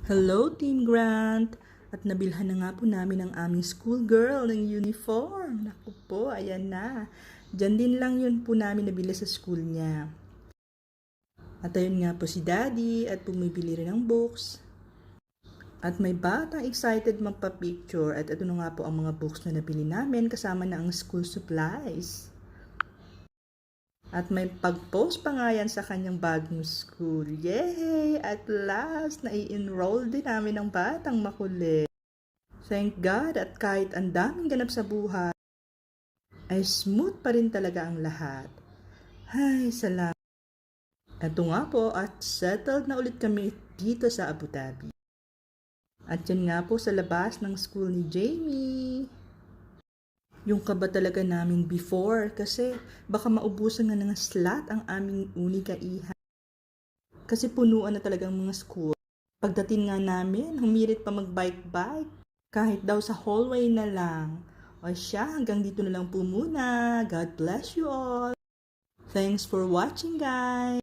Hello, Team Grant! At nabilhan na nga po namin ang aming schoolgirl ng uniform. Naku po, ayan na. Diyan din lang yun po namin nabili sa school niya. At ayun nga po si Daddy at bumibili rin ng books. At may batang excited magpa-picture at ito na nga po ang mga books na nabili namin kasama na ang school supplies. At may pag-post pa nga yan sa kanyang bagong school. Yay! At last, nai-enroll din namin ang batang makulit. Thank God at kahit ang daming ganap sa buhay, ay smooth pa rin talaga ang lahat. Ay, salamat. Ito nga po at settled na ulit kami dito sa Abu Dhabi. At yan nga po sa labas ng school ni Jamie. Yung kaba talaga namin before kasi baka maubusan na ng slot ang aming unikaihan. Kasi punuan na talagang mga school. Pagdating nga namin, humirit pa mag-bike-bike. Kahit daw sa hallway na lang. O siya, hanggang dito na lang po muna. God bless you all. Thanks for watching, guys.